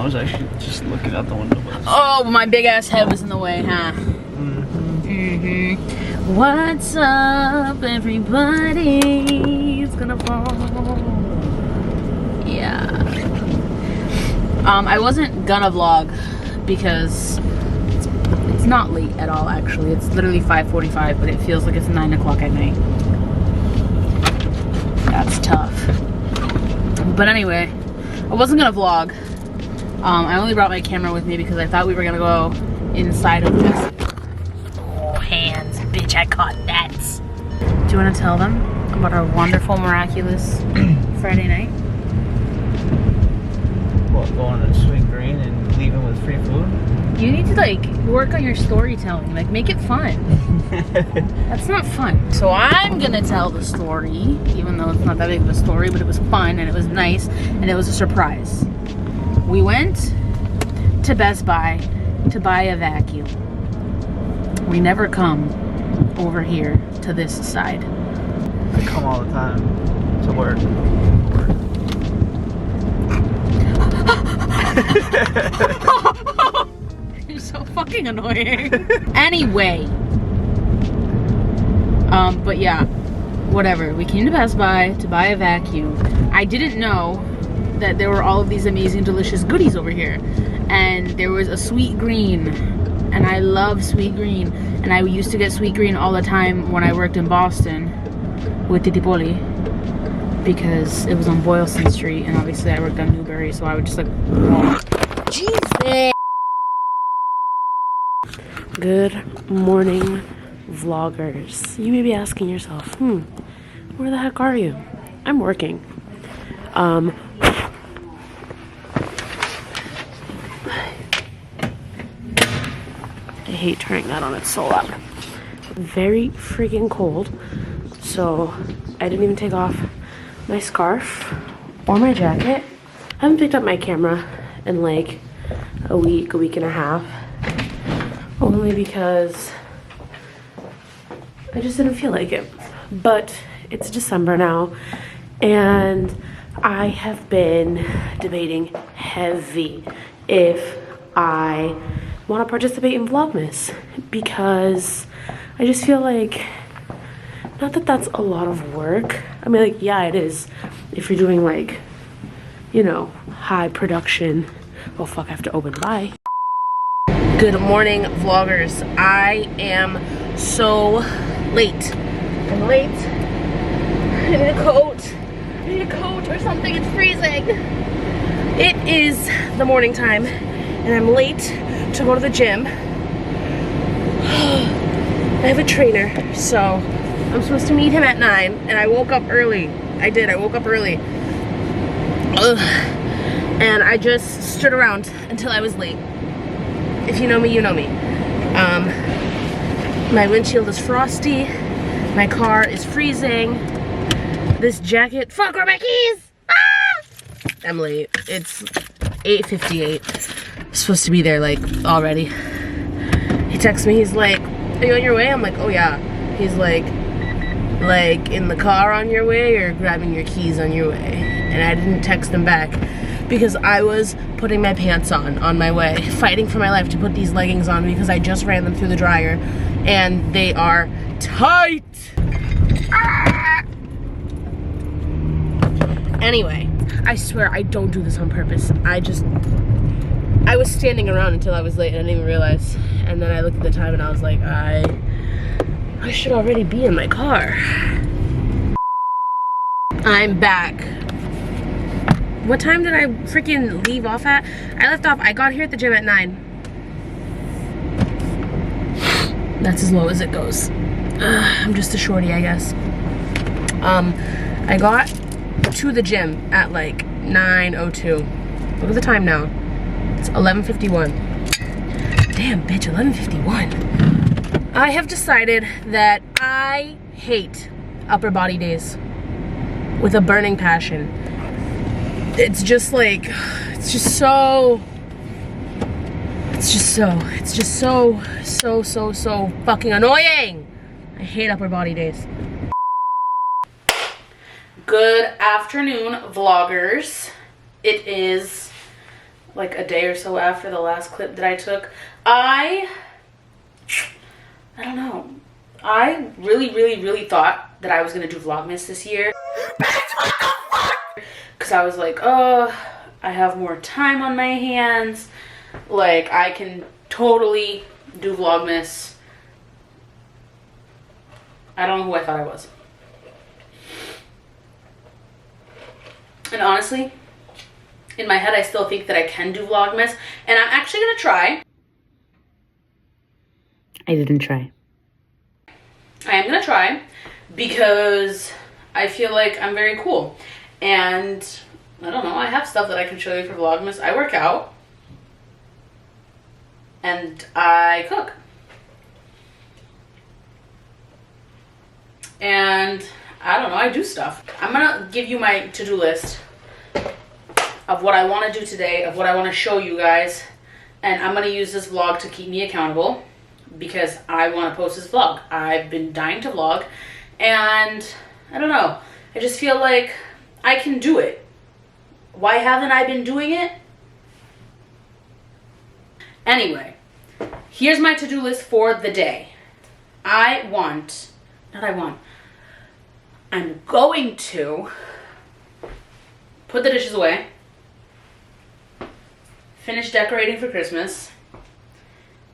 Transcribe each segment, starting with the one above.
I was actually just looking out the window. Oh, my big ass head was in the way, huh? What's up, everybody? It's gonna fall. Yeah. I wasn't gonna vlog because it's not late at all, actually. It's literally 5:45, but it feels like it's 9 o'clock at night. That's tough. But anyway, I wasn't gonna vlog. I only brought my camera with me because I thought we were gonna go inside of this. Oh, hands, bitch, I caught that. Do you wanna tell them about our wonderful, miraculous Friday night? What, going to Sweet Green and leaving with free food? You need to like work on your storytelling, like make it fun. That's not fun. So I'm gonna tell the story, even though it's not that big of a story, but it was fun and it was nice and it was a surprise. We went to Best Buy to buy a vacuum. We never come over here to this side. I come all the time to work. You're so fucking annoying. Anyway. But yeah, whatever. We came to Best Buy to buy a vacuum. I didn't know that there were all of these amazing, delicious goodies over here. And there was a Sweet Green. And I love Sweet Green. And I used to get Sweet Green all the time when I worked in Boston with Titi Poli, because it was on Boylston Street, and obviously I worked on Newbury, so I would just like walk. Jesus! Good morning, vloggers. You may be asking yourself, where the heck are you? I'm working. I hate turning that on, it's so loud. Very freaking cold, so I didn't even take off my scarf or my jacket. I haven't picked up my camera in like a week and a half, only because I just didn't feel like it. But it's December now, and I have been debating heavy if I want to participate in Vlogmas, because I just feel like, not that that's a lot of work. I mean, like, yeah, it is. If you're doing, like, you know, high production. Oh, fuck, I have to open. Bye. Good morning, vloggers. I am so late. I'm late. I need a coat. I need a coat or something. It's freezing. It is the morning time, and I'm late to go to the gym. I have a trainer, so I'm supposed to meet him at 9, and I woke up early. I woke up early. Ugh. And I just stood around until I was late. If you know me, you know me. My windshield is frosty. My car is freezing. This jacket, fuck, where are my keys? Ah! I'm late. It's 8:58. I'm supposed to be there, like, already. He texts me, he's like, are you on your way? I'm like, oh yeah. He's like in the car on your way or grabbing your keys on your way? And I didn't text him back because I was putting my pants on my way, fighting for my life to put these leggings on because I just ran them through the dryer and they are tight. Ah! Anyway, I swear I don't do this on purpose. I was standing around until I was late and I didn't even realize. And then I looked at the time and I was like, I should already be in my car. I'm back. What time did I freaking leave off at? I got here at the gym at 9. That's as low as it goes. I'm just a shorty, I guess. I got to the gym at like 9:02. Look at the time now. It's 11:51. Damn, bitch, 11:51. I have decided that I hate upper body days with a burning passion. It's just like, it's just so fucking annoying. I hate upper body days. Good afternoon, vloggers. It is like a day or so after the last clip that I took. I don't know. I really thought that I was gonna do Vlogmas this year. Cause I was like, oh, I have more time on my hands. Like, I can totally do Vlogmas. I don't know who I thought I was. And honestly, in my head, I still think that I can do Vlogmas. And I'm actually gonna try. I didn't try. I am gonna try because I feel like I'm very cool. And I don't know, I have stuff that I can show you for Vlogmas. I work out. And I cook. And I don't know, I do stuff. I'm gonna give you my to-do list of what I want to do today, of what I want to show you guys. And I'm gonna use this vlog to keep me accountable because I want to post this vlog. I've been dying to vlog and I don't know, I just feel like I can do it. Why haven't I been doing it? Anyway, here's my to-do list for the day. I'm going to put the dishes away, finish decorating for Christmas,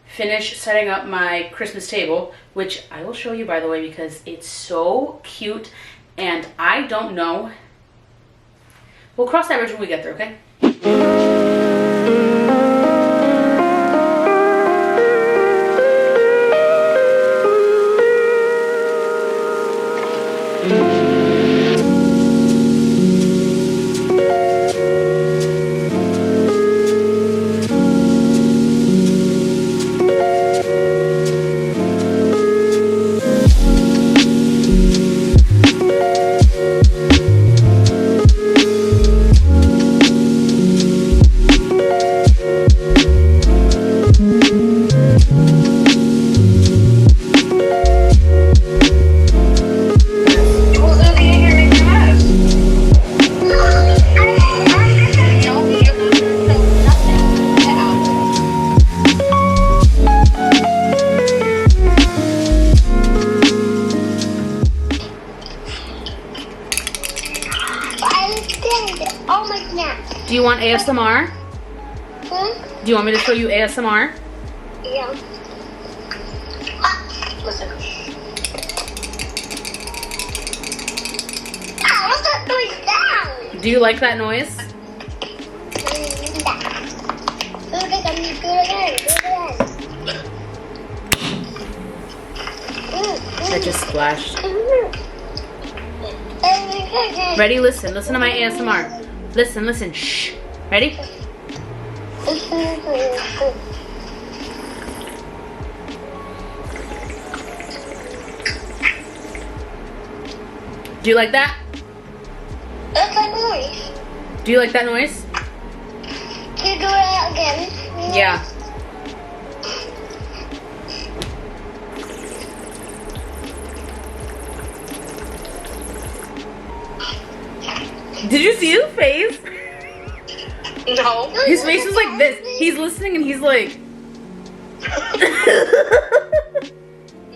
finish setting up my Christmas table, which I will show you, by the way, because it's so cute and I don't know. We'll cross that bridge when we get there, okay? Oh my snap. Do you want ASMR? Hmm? Do you want me to show you ASMR? Yeah. Listen. Ah, what's that noise down? Do you like that noise? That just splashed. Ready? Listen. Listen to my ASMR. Listen, listen. Shh. Ready? Do you like that? That's a noise. Do you like that noise? Can you do that again? Yeah. Did you see his face? No. His face is like this. He's listening and he's like...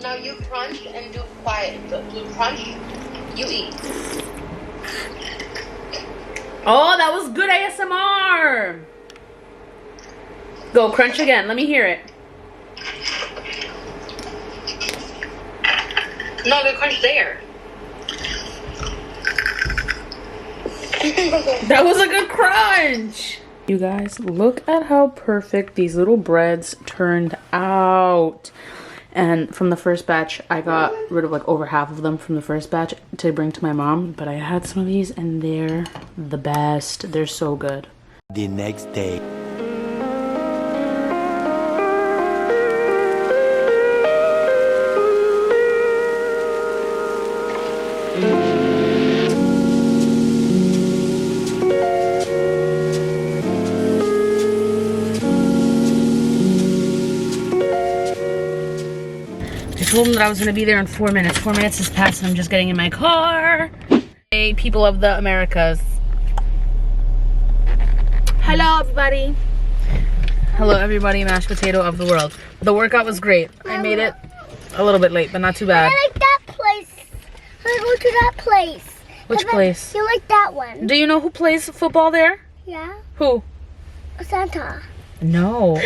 No, you crunch and do quiet. You crunch, you eat. Oh, that was good ASMR. Go crunch again. Let me hear it. No, the crunch there. That was a good crunch. You guys, look at how perfect these little breads turned out. And from the first batch, I got rid of like over half of them from the first batch to bring to my mom. But I had some of these and they're the best. They're so good. The next day. I told him that I was going to be there in 4 minutes. 4 minutes has passed and I'm just getting in my car. Hey, people of the Americas. Hello, everybody. Hello everybody, mashed potato of the world. The workout was great. I made it a little bit late, but not too bad. I like that place. I go to that place. Which place? You like that one? Do you know who plays football there? Yeah. Who? Santa. No.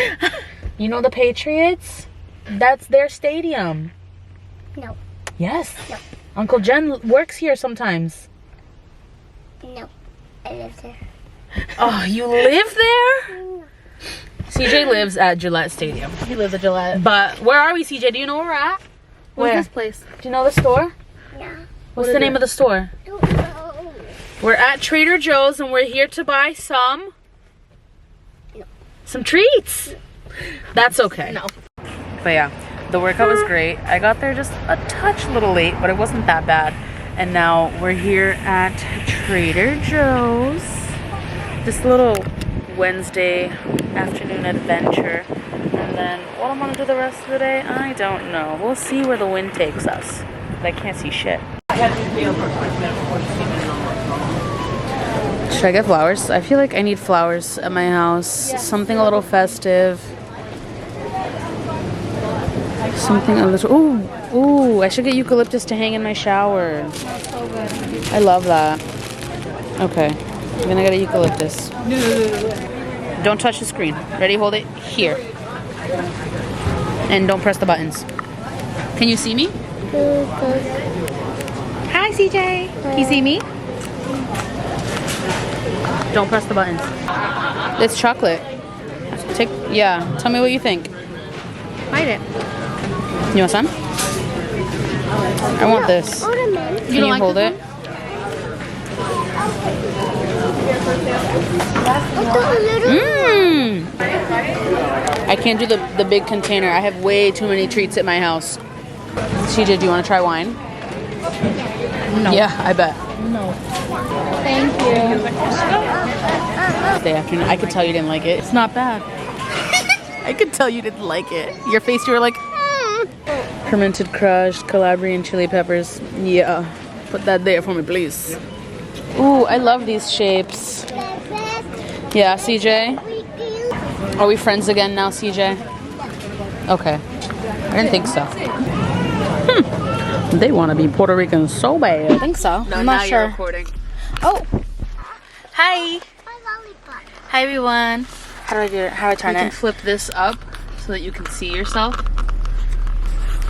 You know the Patriots? That's their stadium. No. Yes. No. Uncle Jen works here sometimes. No. I live there. Oh, you live there? CJ lives at Gillette Stadium. He lives at Gillette. But where are we, CJ? Do you know where we're at? Where's Where? this place? Do you know the store? Yeah. What's the name of the store? Don't know. We're at Trader Joe's and we're here to buy some No. treats. That's okay. No. But yeah, the workout was great. I got there just a touch little late, but it wasn't that bad. And now we're here at Trader Joe's. This little Wednesday afternoon adventure. And then what I'm gonna do the rest of the day, I don't know. We'll see where the wind takes us. But I can't see shit. Should I get flowers? I feel like I need flowers at my house. Yes. Something a little festive. Something a little... Ooh, I should get eucalyptus to hang in my shower. So good. I love that. Okay, I'm gonna get a eucalyptus. Don't touch the screen. Ready? Hold it here. And don't press the buttons. Can you see me? Hi, CJ. Can you see me? Don't press the buttons. It's chocolate. Yeah, tell me what you think. Bite it. You want some? I want this. Ornament. Can you hold it? Mmm! I can't do the big container. I have way too many treats at my house. CJ, do you want to try wine? No. Yeah, I bet. No. Thank you. Day afternoon. I could tell you didn't like it. It's not bad. I could tell you didn't like it. Your face, you were like, Fermented crushed Calabrian chili peppers. Yeah. Put that there for me, please. Ooh, I love these shapes. Yeah, CJ? Are we friends again now, CJ? Okay. I didn't think so. They want to be Puerto Rican so bad. I think so. No, I'm now not you're sure. recording. Oh. Hi. Lollipop. Hi, everyone. How do I do it? How do I turn You can it? flip this up so that you can see yourself.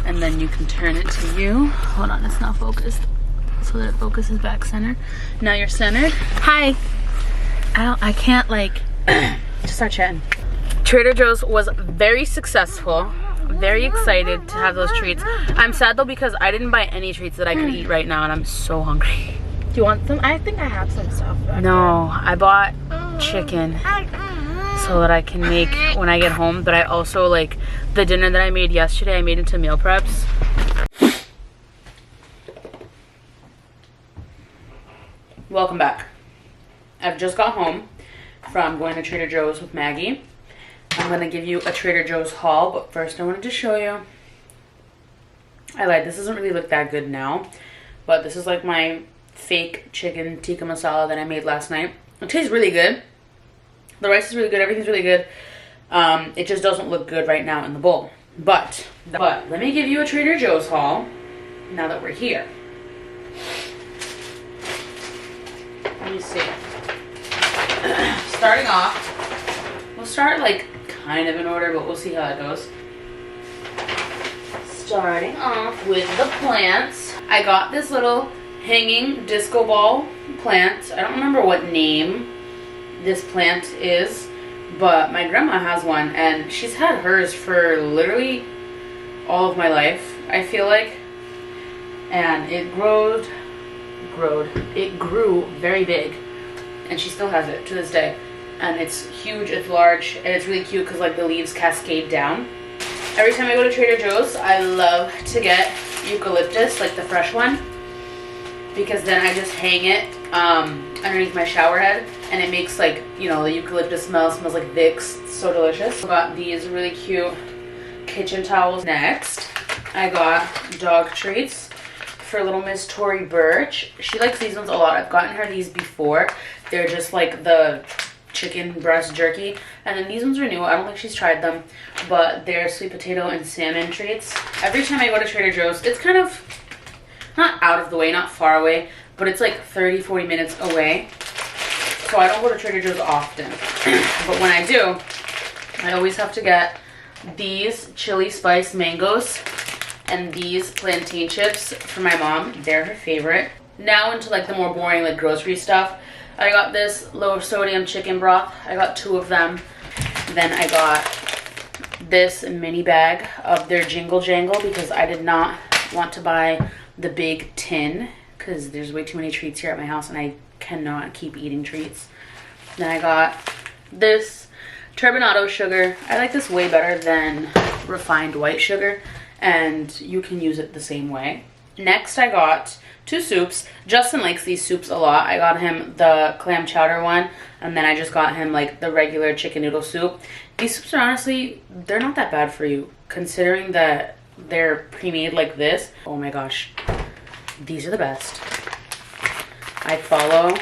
And then you can turn it to you. Hold on, it's not focused. So that it focuses back center. Now you're centered. Hi. I can't like Just start chatting. Trader Joe's was very successful. Very excited to have those treats. I'm sad though because I didn't buy any treats that I could eat right now and I'm so hungry. Do you want some? I think I have some stuff. No, I bought chicken so that I can make when I get home, but I also like the dinner that I made yesterday, I made into meal preps. Welcome back. I've just got home from going to Trader Joe's with Maggie. I'm gonna give you a Trader Joe's haul, but first I wanted to show you. I lied, this doesn't really look that good now, but this is like my fake chicken tikka masala that I made last night. It tastes really good. The rice is really good, everything's really good. It just doesn't look good right now in the bowl. But let me give you a Trader Joe's haul now that we're here. Let me see. Starting off, we'll start like kind of in order, but we'll see how it goes. Starting off with the plants. I got this little hanging disco ball plant. I don't remember what name this plant is, but my grandma has one and she's had hers for literally all of my life, I feel like. And it grew very big and she still has it to this day. And it's huge, it's large, and it's really cute because like the leaves cascade down. Every time I go to Trader Joe's, I love to get eucalyptus, like the fresh one, because then I just hang it underneath my shower head and it makes like, you know, the eucalyptus smells like Vicks. It's so delicious. I got these really cute kitchen towels. Next, I got dog treats for little Miss Tory Burch. She likes these ones a lot. I've gotten her these before. They're just like the chicken breast jerky. And then these ones are new. I don't think she's tried them, but they're sweet potato and salmon treats. Every time I go to Trader Joe's, it's kind of not out of the way, not far away, but it's like 30-40 minutes away. So I don't go to Trader Joe's often. But when I do, I always have to get these chili spice mangoes and these plantain chips for my mom. They're her favorite. Now into like the more boring like grocery stuff. I got this low sodium chicken broth. I got 2 of them. Then I got this mini bag of their Jingle Jangle because I did not want to buy the big tin because there's way too many treats here at my house and I cannot keep eating treats. Then I got this turbinado sugar. I like this way better than refined white sugar, and you can use it the same way. Next I got 2 soups. Justin likes these soups a lot. I got him the clam chowder one, and then I just got him like the regular chicken noodle soup. These soups are honestly, they're not that bad for you considering that they're pre-made like this. Oh my gosh, these are the best. I follow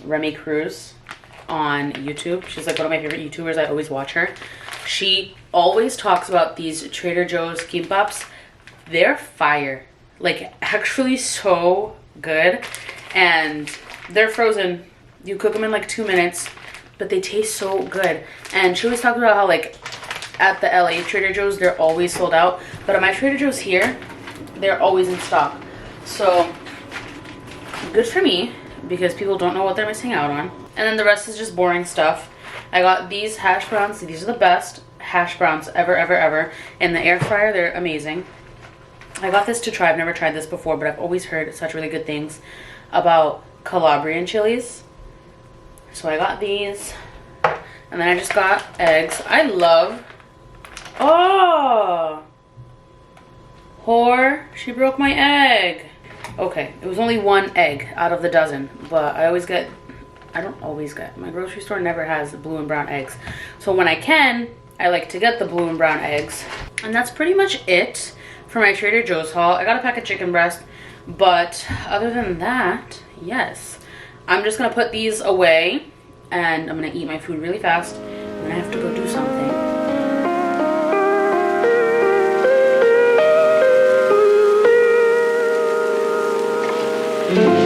Remy Cruz on YouTube. She's like one of my favorite YouTubers. I always watch her. She always talks about these Trader Joe's kimbaps. They're fire. Like actually so good. And they're frozen. You cook them in like 2 minutes, but they taste so good. And she always talks about how like at the LA Trader Joe's, they're always sold out. But at my Trader Joe's here, they're always in stock. So good for me because people don't know what they're missing out on. And then the rest is just boring stuff. I got these hash browns. These are the best hash browns ever, ever, ever. In the air fryer, they're amazing. I got this to try. I've never tried this before, but I've always heard such really good things about Calabrian chilies. So I got these. And then I just got eggs. I love... Oh! Whore, she broke my egg. Okay, it was only 1 egg out of the dozen, but I don't always get, my grocery store never has blue and brown eggs. So when I can, I like to get the blue and brown eggs. And that's pretty much it for my Trader Joe's haul. I got a pack of chicken breast, but other than that, yes. I'm just gonna put these away and I'm gonna eat my food really fast and then I have to go do something. Mm.